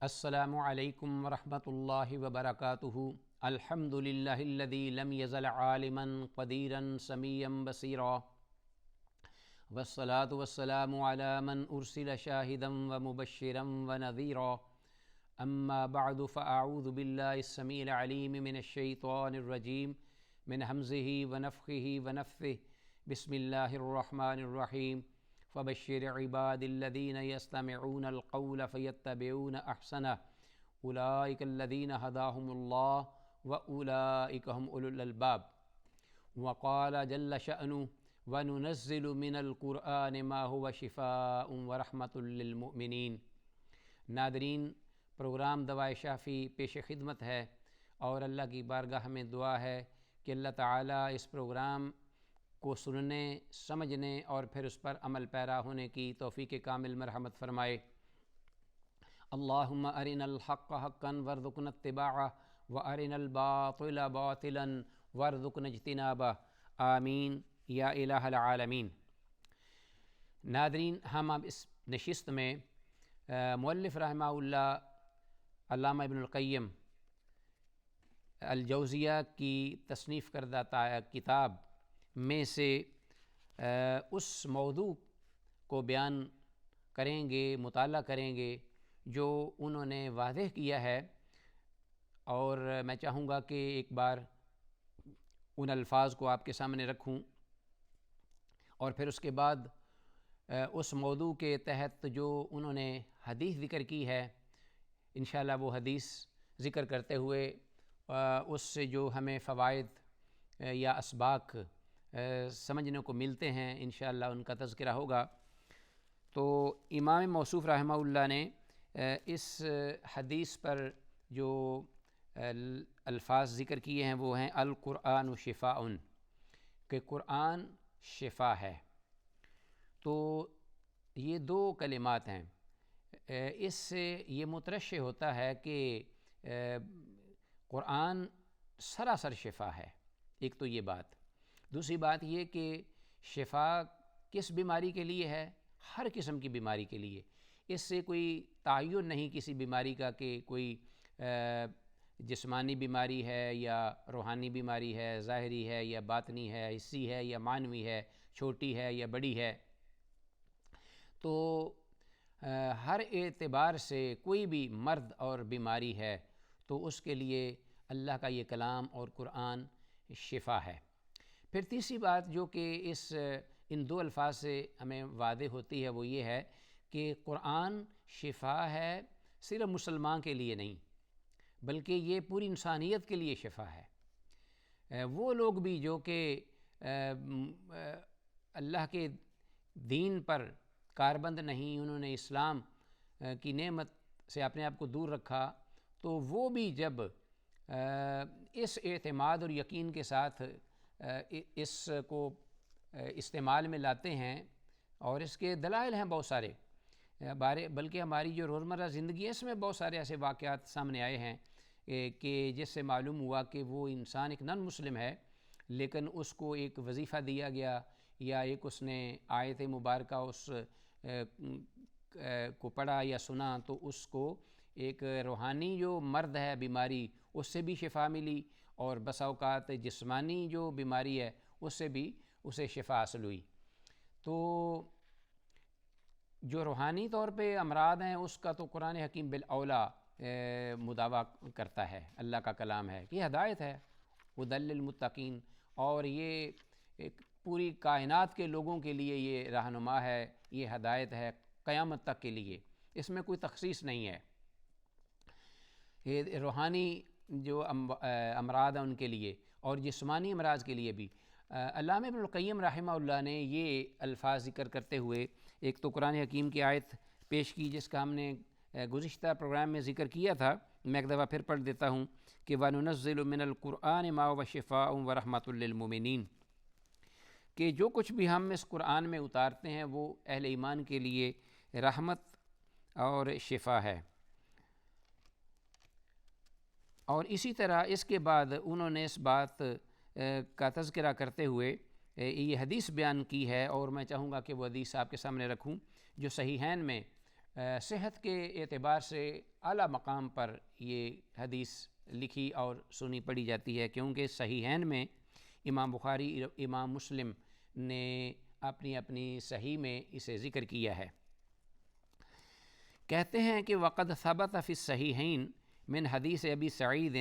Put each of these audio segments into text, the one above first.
السلام علیکم ورحمۃ اللہ وبرکاتہ۔ الحمد للہ الذی لم یزل عالما قدیرا سمیعا بصیرا، والصلاة والسلام علی من ارسل شاہدا ومبشرا ونذیرا، اما بعد فاعوذ باللہ السمیع العلیم من الشیطان الرجیم من ہمزہ ونفخہ ونفثہ، بسم اللہ الرحمن الرحیم۔ فبشر عباد الذین یستمعون القول فیتبعون احسنہ، اولئک الذین ھداہم اللہ واولئک ھم اولو الالباب۔ وقال جل شأنہ وننزل من القرآن ما هو شفاء ورحمۃ للمؤمنین۔ ناظرین، پروگرام دوائے شافی پیش خدمت ہے، اور اللہ کی بارگاہ میں دعا ہے کہ اللہ تعالیٰ اس پروگرام کو سننے، سمجھنے اور پھر اس پر عمل پیرا ہونے کی توفیق کامل مرحمت فرمائے۔ اللہم ارنا الحق حقا وارزقنا اتباعہ وارنا الباطل باطلا وارزقنا اجتنابہ، آمین یا الہ العالمین۔ ناظرین، ہم اب اس نشست میں مؤلف رحمہ اللہ علامہ ابن القیم الجوزیہ کی تصنیف کردہ کتاب میں سے اس موضوع کو بیان کریں گے، مطالعہ کریں گے جو انہوں نے واضح کیا ہے، اور میں چاہوں گا کہ ایک بار ان الفاظ کو آپ کے سامنے رکھوں، اور پھر اس کے بعد اس موضوع کے تحت جو انہوں نے حدیث ذکر کی ہے، انشاءاللہ وہ حدیث ذکر کرتے ہوئے اس سے جو ہمیں فوائد یا اسباق سمجھنے کو ملتے ہیں، انشاءاللہ ان کا تذکرہ ہوگا۔ تو امام موصوف رحمہ اللہ نے اس حدیث پر جو الفاظ ذکر کیے ہیں وہ ہیں القرآن شفاء، کہ قرآن شفا ہے۔ تو یہ دو کلمات ہیں، اس سے یہ مترشح ہوتا ہے کہ قرآن سراسر شفا ہے، ایک تو یہ بات۔ دوسری بات یہ کہ شفا کس بیماری کے لیے ہے؟ ہر قسم کی بیماری کے لیے۔ اس سے کوئی تعین نہیں کسی بیماری کا کہ کوئی جسمانی بیماری ہے یا روحانی بیماری ہے، ظاہری ہے یا باطنی ہے، حسی ہے یا معنوی ہے، چھوٹی ہے یا بڑی ہے۔ تو ہر اعتبار سے کوئی بھی مرض اور بیماری ہے تو اس کے لیے اللہ کا یہ کلام اور قرآن شفا ہے۔ پھر تیسری بات جو کہ ان دو الفاظ سے ہمیں واضح ہوتی ہے وہ یہ ہے کہ قرآن شفا ہے صرف مسلمان کے لیے نہیں، بلکہ یہ پوری انسانیت کے لیے شفا ہے۔ وہ لوگ بھی جو کہ اللہ کے دین پر کاربند نہیں، انہوں نے اسلام کی نعمت سے اپنے آپ کو دور رکھا، تو وہ بھی جب اس اعتماد اور یقین کے ساتھ اس کو استعمال میں لاتے ہیں، اور اس کے دلائل ہیں بہت سارے، بلکہ ہماری جو روزمرہ زندگی ہے اس میں بہت سارے ایسے واقعات سامنے آئے ہیں کہ جس سے معلوم ہوا کہ وہ انسان ایک نان مسلم ہے، لیکن اس کو ایک وظیفہ دیا گیا یا ایک اس نے آیت مبارکہ اس کو پڑھا یا سنا تو اس کو ایک روحانی جو مرض ہے، بیماری، اس سے بھی شفا ملی، اور بسا اوقات جسمانی جو بیماری ہے اس سے بھی اسے شفا حاصل ہوئی۔ تو جو روحانی طور پہ امراض ہیں اس کا تو قرآن حکیم بالاولیٰ مداوع کرتا ہے، اللہ کا کلام ہے، یہ ہدایت ہے، ھدی للمتقین، اور یہ ایک پوری کائنات کے لوگوں کے لیے یہ رہنما ہے، یہ ہدایت ہے قیامت تک کے لیے، اس میں کوئی تخصیص نہیں ہے۔ یہ روحانی جو امراض ہیں ان کے لیے اور جسمانی امراض کے لیے بھی۔ علامہ ابن القیم رحمہ اللہ نے یہ الفاظ ذکر کرتے ہوئے ایک تو قرآن حکیم کی آیت پیش کی جس کا ہم نے گزشتہ پروگرام میں ذکر کیا تھا، میں ایک دفعہ پھر پڑھ دیتا ہوں کہ وَنُنَزِّلُ مِنَ الْقُرْآنِ مَا هُوَ شِفَاءٌ وَرَحْمَةٌ لِّلْمُؤْمِنِينَ، کہ جو کچھ بھی ہم اس قرآن میں اتارتے ہیں وہ اہل ایمان کے لیے رحمت اور شفا ہے۔ اور اسی طرح اس کے بعد انہوں نے اس بات کا تذکرہ کرتے ہوئے یہ حدیث بیان کی ہے، اور میں چاہوں گا کہ وہ حدیث آپ کے سامنے رکھوں جو صحیحین میں صحت کے اعتبار سے اعلیٰ مقام پر یہ حدیث لکھی اور سنی پڑھی جاتی ہے، کیونکہ صحیحین میں امام بخاری امام مسلم نے اپنی اپنی صحیح میں اسے ذکر کیا ہے۔ کہتے ہیں کہ وقد ثبت فی الصحیحین من حدیث ابی سعید،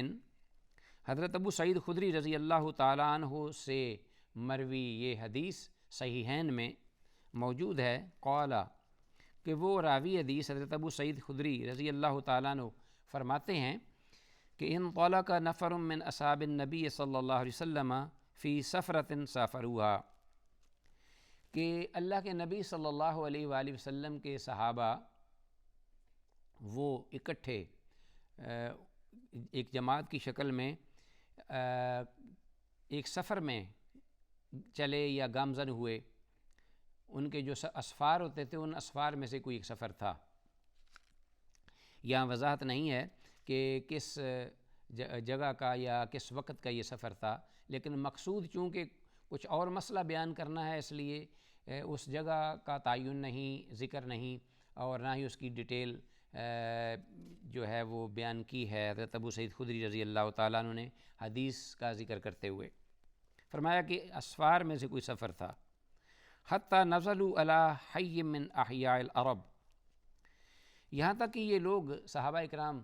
حضرت ابو سعید خدری رضی اللہ تعالیٰ عنہ سے مروی یہ حدیث صحیحین میں موجود ہے، قال کہ وہ راوی حدیث حضرت ابو سعید خدری رضی اللہ تعالیٰ عنہ فرماتے ہیں کہ انطلق نفر من اصحاب النبی صلی اللہ علیہ وسلم فی سفرۃ سافروہا، کہ اللہ کے نبی صلی اللہ علیہ وآلہ وسلم کے صحابہ وہ اکٹھے ایک جماعت کی شکل میں ایک سفر میں چلے یا گامزن ہوئے۔ ان کے جو اسفار ہوتے تھے ان اسفار میں سے کوئی ایک سفر تھا۔ یہاں وضاحت نہیں ہے کہ کس جگہ کا یا کس وقت کا یہ سفر تھا، لیکن مقصود چونکہ کچھ اور مسئلہ بیان کرنا ہے، اس لیے اس جگہ کا تعین نہیں، ذکر نہیں، اور نہ ہی اس کی ڈیٹیل جو ہے وہ بیان کی ہے حضرت ابو سعید خدری رضی اللہ تعالیٰ عنہ نے حدیث کا ذکر کرتے ہوئے۔ فرمایا کہ اسفار میں سے کوئی سفر تھا، حتی نزلوا علی حی من احیاء العرب، یہاں تک کہ یہ لوگ صحابہ اکرام،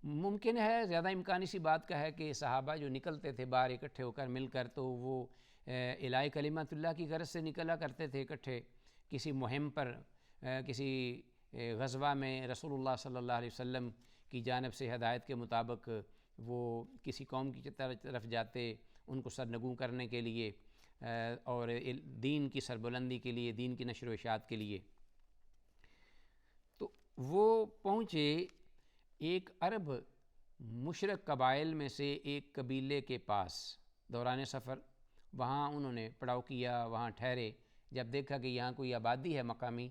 ممکن ہے زیادہ امکانی سی بات کا ہے کہ صحابہ جو نکلتے تھے باہر اکٹھے ہو کر مل کر، تو وہ اعلاء کلمت اللہ کی غرض سے نکلا کرتے تھے اکٹھے کسی مہم پر، کسی غزوہ میں رسول اللہ صلی اللہ علیہ وسلم کی جانب سے ہدایت کے مطابق وہ کسی قوم کی طرف جاتے، ان کو سرنگوں کرنے کے لیے اور دین کی سربلندی کے لیے، دین کی نشر و اشاعت کے لیے۔ تو وہ پہنچے ایک عرب مشرک قبائل میں سے ایک قبیلے کے پاس دوران سفر، وہاں انہوں نے پڑاؤ کیا، وہاں ٹھہرے۔ جب دیکھا کہ یہاں کوئی آبادی ہے مقامی،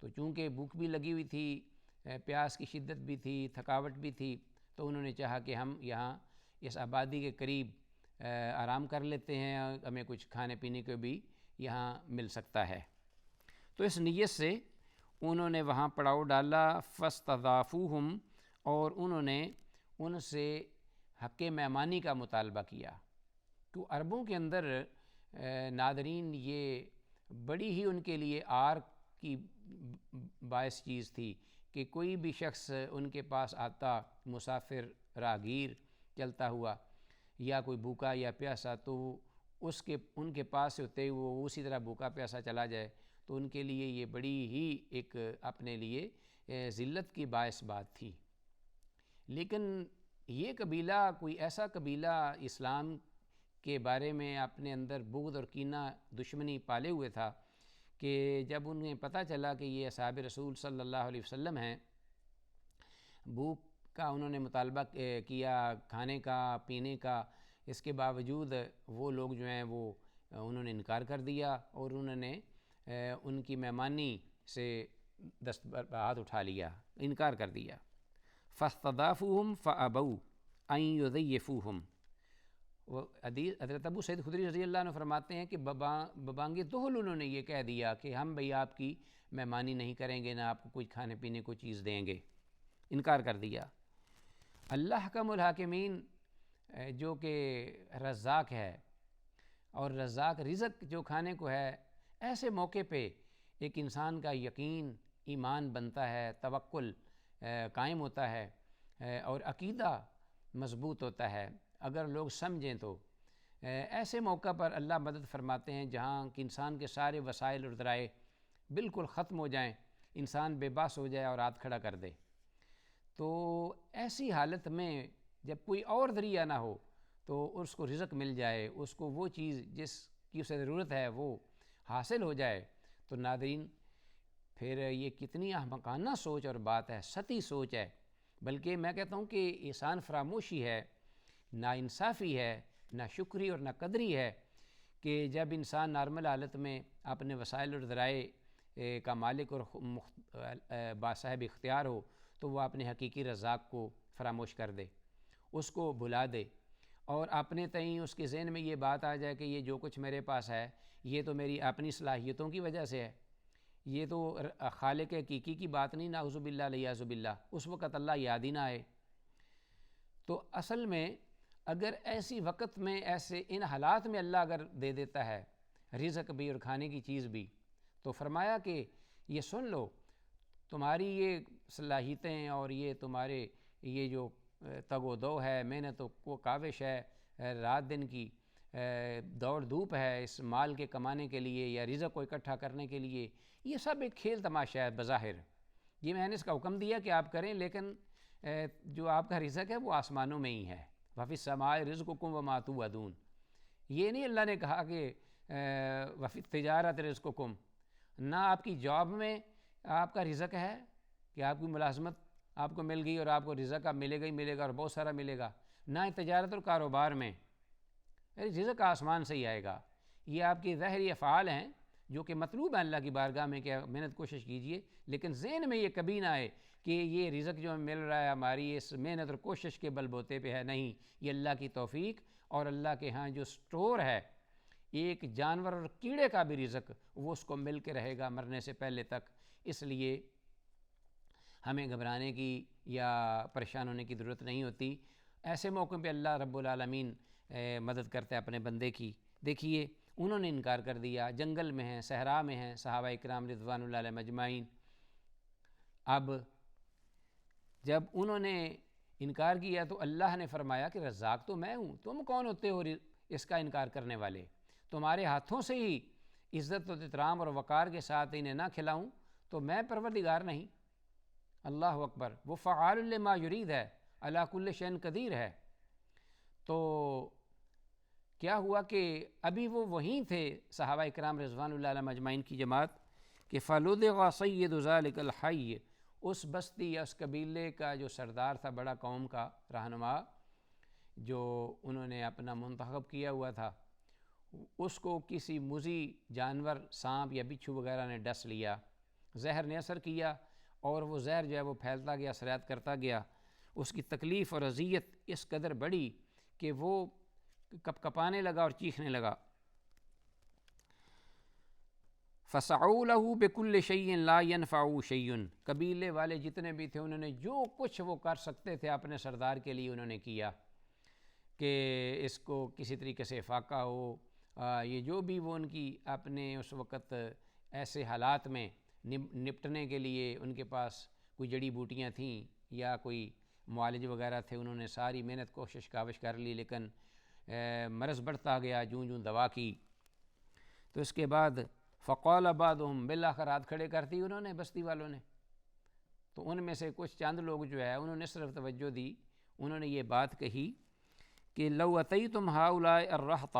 تو چونکہ بھوک بھی لگی ہوئی تھی، پیاس کی شدت بھی تھی، تھکاوٹ بھی تھی، تو انہوں نے چاہا کہ ہم یہاں اس آبادی کے قریب آرام کر لیتے ہیں، ہمیں کچھ کھانے پینے کو بھی یہاں مل سکتا ہے۔ تو اس نیت سے انہوں نے وہاں پڑاؤ ڈالا، فاستضافوہم، اور انہوں نے ان سے حق مہمانی کا مطالبہ کیا۔ تو عربوں کے اندر ناظرین یہ بڑی ہی ان کے لیے آر کی باعث چیز تھی کہ کوئی بھی شخص ان کے پاس آتا، مسافر، راہگیر چلتا ہوا، یا کوئی بھوکا یا پیاسا، تو ان کے پاس سے ہوتے وہ اسی طرح بھوکا پیاسا چلا جائے، تو ان کے لیے یہ بڑی ہی ایک اپنے لیے ذلت کی باعث بات تھی۔ لیکن یہ قبیلہ کوئی ایسا قبیلہ اسلام کے بارے میں اپنے اندر بغض اور کینہ، دشمنی پالے ہوئے تھا کہ جب انہیں پتہ چلا کہ یہ اصحاب رسول صلی اللہ علیہ وسلم ہیں، بھوک کا انہوں نے مطالبہ کیا، کھانے کا، پینے کا، اس کے باوجود وہ لوگ جو ہیں وہ انہوں نے انکار کر دیا، اور انہوں نے ان کی مہمانی سے ہاتھ اٹھا لیا، انکار کر دیا۔ فاستضافوہم فابوا ان یضیفوہم، حضرت ابو سعید خدری رضی اللہ عنہ فرماتے ہیں کہ ببانگ دہل انہوں نے یہ کہہ دیا کہ ہم بھئی آپ کی مہمانی نہیں کریں گے، نہ آپ کو کچھ کھانے پینے کو چیز دیں گے، انکار کر دیا۔ اللہ حکم الحاکمین جو کہ رزاق ہے، اور رزاق رزق جو کھانے کو ہے، ایسے موقع پہ ایک انسان کا یقین، ایمان بنتا ہے، توکل قائم ہوتا ہے، اور عقیدہ مضبوط ہوتا ہے اگر لوگ سمجھیں تو۔ ایسے موقع پر اللہ مدد فرماتے ہیں جہاں کہ انسان کے سارے وسائل اور ذرائع بالکل ختم ہو جائیں، انسان بے بس ہو جائے اور ہاتھ کھڑا کر دے۔ تو ایسی حالت میں جب کوئی اور ذریعہ نہ ہو تو اس کو رزق مل جائے، اس کو وہ چیز جس کی اسے ضرورت ہے وہ حاصل ہو جائے، تو ناظرین پھر یہ کتنی احمقانہ سوچ اور بات ہے، سطحی سوچ ہے، بلکہ میں کہتا ہوں کہ احسان فراموشی ہے، ناانصافی ہے، نہ شکری اور نہ قدری ہے کہ جب انسان نارمل حالت میں اپنے وسائل اور ذرائع کا مالک اور باصاحب اختیار ہو تو وہ اپنے حقیقی رزاق کو فراموش کر دے، اس کو بھلا دے، اور اپنے تئیں اس کے ذہن میں یہ بات آ جائے کہ یہ جو کچھ میرے پاس ہے یہ تو میری اپنی صلاحیتوں کی وجہ سے ہے، یہ تو خالق حقیقی کی بات نہیں، نعوذ باللہ الیاذ باللہ، اس وقت اللہ یاد ہی نہ آئے۔ تو اصل میں اگر ایسی وقت میں ایسے ان حالات میں اللہ اگر دے دیتا ہے رزق بھی اور کھانے کی چیز بھی، تو فرمایا کہ یہ سن لو، تمہاری یہ صلاحیتیں اور یہ تمہارے یہ جو تگ و دو ہے، محنت و کاوش ہے، رات دن کی دوڑ دھوپ ہے اس مال کے کمانے کے لیے یا رزق کو اکٹھا کرنے کے لیے، یہ سب ایک کھیل تماشا ہے بظاہر۔ یہ میں نے اس کا حکم دیا کہ آپ کریں، لیکن جو آپ کا رزق ہے وہ آسمانوں میں ہی ہے۔ وَفِي السَّمَاءِ رِزْقُكُمْ وَمَا تُوعَدُونَ، یہ نہیں اللہ نے کہا کہ وَفِي التِّجَارَةِ رِزْقُكُمْ، نہ آپ کی جاب میں آپ کا رزق ہے کہ آپ کی ملازمت آپ کو مل گئی اور آپ کو رزق اب ملے گا ہی ملے گا اور بہت سارا ملے گا، نہ تجارت اور کاروبار میں رزق آسمان سے ہی آئے گا۔ یہ آپ کی ظاہری افعال ہیں جو کہ مطلوب ہیں اللہ کی بارگاہ میں کہ محنت کوشش کیجئے، لیکن ذہن میں یہ کبھی نہ آئے کہ یہ رزق جو مل رہا ہے ہماری اس محنت اور کوشش کے بل بوتے پہ ہے، نہیں، یہ اللہ کی توفیق اور اللہ کے ہاں جو سٹور ہے ایک جانور اور کیڑے کا بھی رزق، وہ اس کو مل کے رہے گا مرنے سے پہلے تک۔ اس لیے ہمیں گھبرانے کی یا پریشان ہونے کی ضرورت نہیں ہوتی۔ ایسے موقع پہ اللہ رب العالمین مدد کرتا ہے اپنے بندے کی۔ دیکھیے انہوں نے انکار کر دیا، جنگل میں ہیں، صحرا میں ہیں صحابہ اکرام رضوان اللہ علیہم اجمعین۔ اب جب انہوں نے انکار کیا تو اللہ نے فرمایا کہ رزاق تو میں ہوں، تم کون ہوتے ہو اس کا انکار کرنے والے؟ تمہارے ہاتھوں سے ہی عزت و احترام اور وقار کے ساتھ انہیں نہ کھلاؤں تو میں پروردگار نہیں؟ اللہ اکبر، وہ فعال لما یرید ہے، علی کل شیء قدیر ہے۔ تو کیا ہوا کہ ابھی وہ وہیں تھے صحابہ اکرام رضوان اللہ علیہم اجمعین کی جماعت کہ فَلُدِغَ سَيِّدُ ذَلِكَ الْحَيِّ، اس بستی یا اس قبیلے کا جو سردار تھا، بڑا قوم کا رہنما جو انہوں نے اپنا منتخب کیا ہوا تھا، اس کو کسی مزی جانور سانپ یا بچھو وغیرہ نے ڈس لیا، زہر نے اثر کیا اور وہ زہر جو ہے وہ پھیلتا گیا، سرایت کرتا گیا۔ اس کی تکلیف اور اذیت اس قدر بڑی کہ وہ کپ کپانے لگا اور چیخنے لگا۔ فَسَعُوا لَهُ بِكُلِّ شَيْءٍ لَا يَنْفَعُ شَيْءٌ، قبیلے والے جتنے بھی تھے انہوں نے جو کچھ وہ کر سکتے تھے اپنے سردار کے لیے انہوں نے کیا کہ اس کو کسی طریقے سے فاقہ ہو، یہ جو بھی وہ ان کی اپنے اس وقت ایسے حالات میں نپٹنے کے لیے ان کے پاس کوئی جڑی بوٹیاں تھیں یا کوئی معالج وغیرہ تھے، انہوں نے ساری محنت کوشش کاوش کر لی، لیکن مرض بڑھتا گیا جوں جوں دوا کی۔ تو اس کے بعد فقال بعضهم، بالآخر ہاتھ کھڑے کر دی انہوں نے بستی والوں نے۔ تو ان میں سے کچھ چند لوگ جو ہے انہوں نے صرف توجہ دی، انہوں نے یہ بات کہی کہ لو اتیتم ہؤلاء الرہط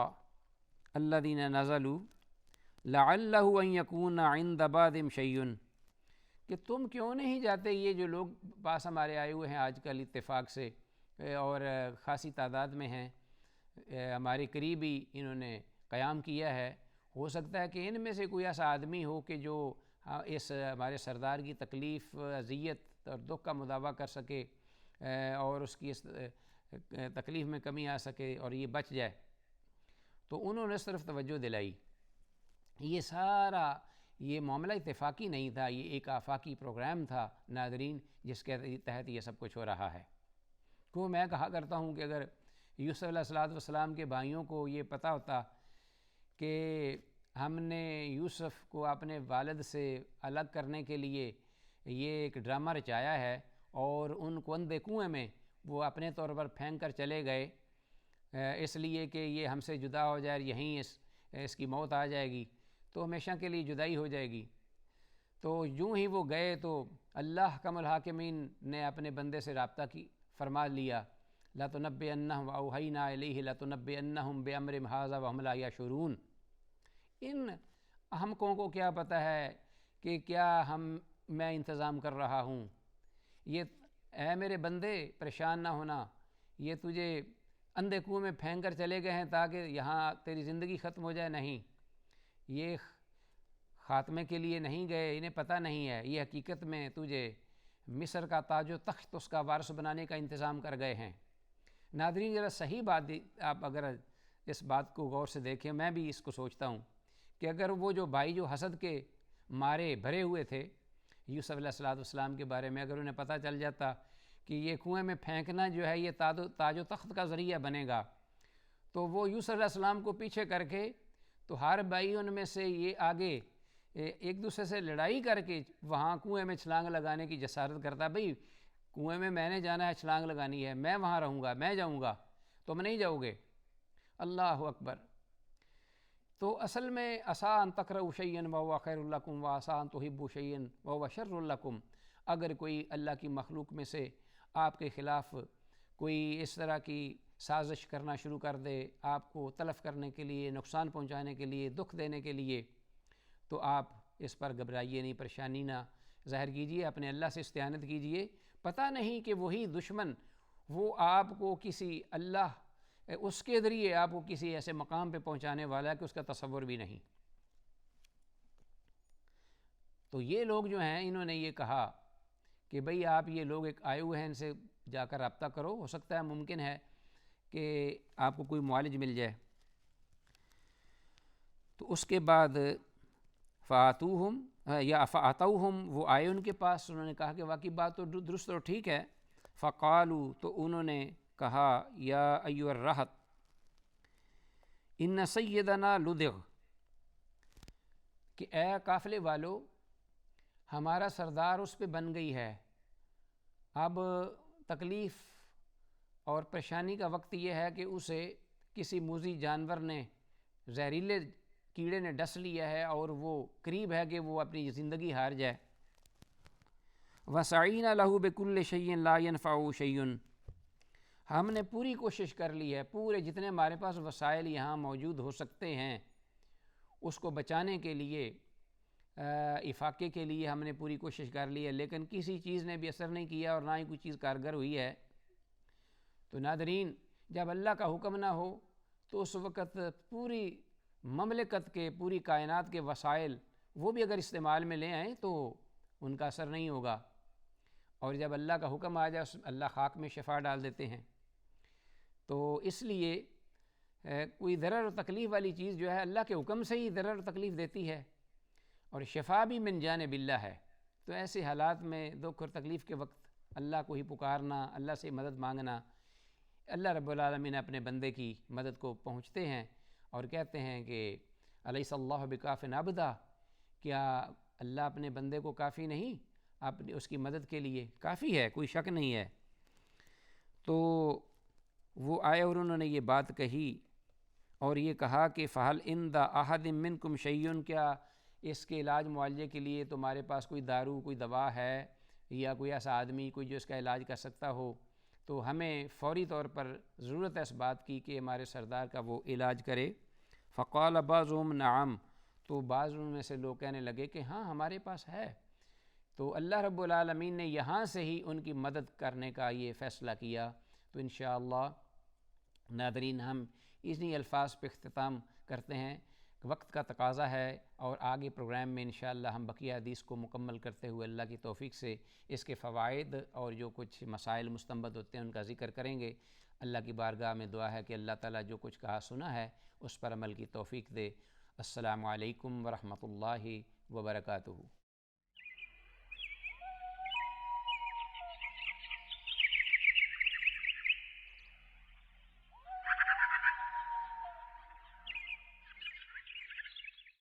الذین نزلوا لعلہ ان یکون عند بعضهم شیء، کہ تم کیوں نہیں جاتے، یہ جو لوگ پاس ہمارے آئے ہوئے ہیں آج کل اتفاق سے اور خاصی تعداد میں ہیں، ہمارے قریب ہی انہوں نے قیام کیا ہے، ہو سکتا ہے کہ ان میں سے کوئی ایسا آدمی ہو کہ جو اس ہمارے سردار کی تکلیف، اذیت اور دکھ کا مداوع کر سکے اور اس کی اس تکلیف میں کمی آ سکے اور یہ بچ جائے۔ تو انہوں نے صرف توجہ دلائی۔ یہ سارا یہ معاملہ اتفاقی نہیں تھا، یہ ایک آفاقی پروگرام تھا ناظرین، جس کے تحت یہ سب کچھ ہو رہا ہے۔ کو میں کہا کرتا ہوں کہ اگر یوسف علیہ السلام کے بھائیوں کو یہ پتہ ہوتا کہ ہم نے یوسف کو اپنے والد سے الگ کرنے کے لیے یہ ایک ڈرامہ رچایا ہے اور ان کو اندھے کنویں میں وہ اپنے طور پر پھینک کر چلے گئے اس لیے کہ یہ ہم سے جدا ہو جائے، یہیں اس کی موت آ جائے گی تو ہمیشہ کے لیے جدائی ہو جائے گی، تو یوں ہی وہ گئے تو اللہ حکم الحاکمین نے اپنے بندے سے رابطہ کی فرما لیا، لَتُنَبِّئَنَّهُمْ وَأَوْحَيْنَا إِلَيْهِ لَتُنَبِّئَنَّهُمْ بِأَمْرِهِمْ هَٰذَا وَهُمْ لَا يَشْعُرُونَ۔ ان احمقوں کو کیا پتہ ہے کہ کیا میں انتظام کر رہا ہوں، یہ اے میرے بندے پریشان نہ ہونا، یہ تجھے اندھے کنویں میں پھینک کر چلے گئے ہیں تاکہ یہاں تیری زندگی ختم ہو جائے، نہیں، یہ خاتمے کے لیے نہیں گئے، انہیں پتہ نہیں ہے، یہ حقیقت میں تجھے مصر کا تاج و تخت اس کا وارث بنانے کا انتظام کر گئے ہیں۔ ناظرین ذرا صحیح بات آپ اگر اس بات کو غور سے دیکھیں، میں بھی اس کو سوچتا ہوں کہ اگر وہ جو بھائی جو حسد کے مارے بھرے ہوئے تھے یوسف علیہ السلام کے بارے میں، اگر انہیں پتہ چل جاتا کہ یہ کنویں میں پھینکنا جو ہے یہ تاج و تخت کا ذریعہ بنے گا، تو وہ یوسف علیہ السلام کو پیچھے کر کے تو ہر بھائی ان میں سے یہ آگے ایک دوسرے سے لڑائی کر کے وہاں کنویں میں چھلانگ لگانے کی جسارت کرتا، بھئی کنویں میں نے جانا ہے، چھلانگ لگانی ہے، میں وہاں رہوں گا، میں جاؤں گا، تم نہیں جاؤ گے۔ اللہ اکبر۔ تو اصل میں عسیٰ ان تکرہوا شیئا وہو خیر لکم وعسیٰ ان تحبوا شیئا وہو شر لکم، اگر کوئی اللہ کی مخلوق میں سے آپ کے خلاف کوئی اس طرح کی سازش کرنا شروع کر دے، آپ کو تلف کرنے کے لیے، نقصان پہنچانے کے لیے، دکھ دینے کے لیے، تو آپ اس پر گھبرائیے نہیں، پریشانی نہ ظاہر کیجیے، اپنے اللہ سے استعانت کیجیے۔ پتہ نہیں کہ وہی دشمن وہ آپ کو کسی اللہ اس کے ذریعے آپ کو کسی ایسے مقام پہ پہنچانے والا ہے کہ اس کا تصور بھی نہیں۔ تو یہ لوگ جو ہیں انہوں نے یہ کہا کہ بھئی آپ یہ لوگ ایک آئے ہوئے ہیں، ان سے جا کر رابطہ کرو، ہو سکتا ہے ممکن ہے کہ آپ کو کوئی معالج مل جائے۔ تو اس کے بعد فاتوہم یا فاتوہم، وہ آئے ان کے پاس، انہوں نے کہا کہ واقعی بات تو درست اور ٹھیک ہے۔ فقالو، تو انہوں نے کہا یا ایھا الرہط ان سیدنا لدغ، کہ اے قافلے والو ہمارا سردار اس پہ بن گئی ہے، اب تکلیف اور پریشانی کا وقت یہ ہے کہ اسے کسی موذی جانور نے، زہریلے کیڑے نے ڈس لیا ہے اور وہ قریب ہے کہ وہ اپنی زندگی ہار جائے۔ وَسَعِينَ لَهُ بِكُلِّ شَيْءٍ لَا يَنْفَعُهُ شَيْءٌ، ہم نے پوری کوشش کر لی ہے، پورے جتنے ہمارے پاس وسائل یہاں موجود ہو سکتے ہیں اس کو بچانے کے لیے، افاقے کے لیے ہم نے پوری کوشش کر لی ہے، لیکن کسی چیز نے بھی اثر نہیں کیا اور نہ ہی کوئی چیز کارگر ہوئی ہے۔ تو ناظرین، جب اللہ کا حکم نہ ہو تو اس وقت پوری مملکت کے، پوری کائنات کے وسائل وہ بھی اگر استعمال میں لے آئیں تو ان کا اثر نہیں ہوگا، اور جب اللہ کا حکم آ جائے اللہ خاک میں شفا ڈال دیتے ہیں۔ تو اس لیے کوئی ضرر و تکلیف والی چیز جو ہے اللہ کے حکم سے ہی ضرر و تکلیف دیتی ہے، اور شفا بھی من جانب اللہ ہے۔ تو ایسے حالات میں دکھ اور تکلیف کے وقت اللہ کو ہی پکارنا، اللہ سے مدد مانگنا، اللہ رب العالمین اپنے بندے کی مدد کو پہنچتے ہیں اور کہتے ہیں کہ الیس اللہ بکاف عبدہ، کیا اللہ اپنے بندے کو کافی نہیں، اپنی اس کی مدد کے لیے کافی ہے، کوئی شک نہیں ہے۔ تو وہ آئے اور انہوں نے یہ بات کہی اور یہ کہا کہ فہل عند احد منکم شیء، کیا اس کے علاج معالجے کے لیے تمہارے پاس کوئی دارو، کوئی دوا ہے، یا کوئی ایسا آدمی کوئی جو اس کا علاج کر سکتا ہو؟ تو ہمیں فوری طور پر ضرورت ہے اس بات کی کہ ہمارے سردار کا وہ علاج کرے۔ فقال بعضهم نعم، تو بعض ان میں سے لوگ کہنے لگے کہ ہاں ہمارے پاس ہے۔ تو اللہ رب العالمین نے یہاں سے ہی ان کی مدد کرنے کا یہ فیصلہ کیا۔ تو انشاءاللہ ناظرین ہم اسی الفاظ پہ اختتام کرتے ہیں، وقت کا تقاضا ہے، اور آگے پروگرام میں انشاءاللہ ہم بقیہ حدیث کو مکمل کرتے ہوئے اللہ کی توفیق سے اس کے فوائد اور جو کچھ مسائل مستنبط ہوتے ہیں ان کا ذکر کریں گے۔ اللہ کی بارگاہ میں دعا ہے کہ اللہ تعالیٰ جو کچھ کہا سنا ہے اس پر عمل کی توفیق دے۔ السلام علیکم ورحمۃ اللہ وبرکاتہ۔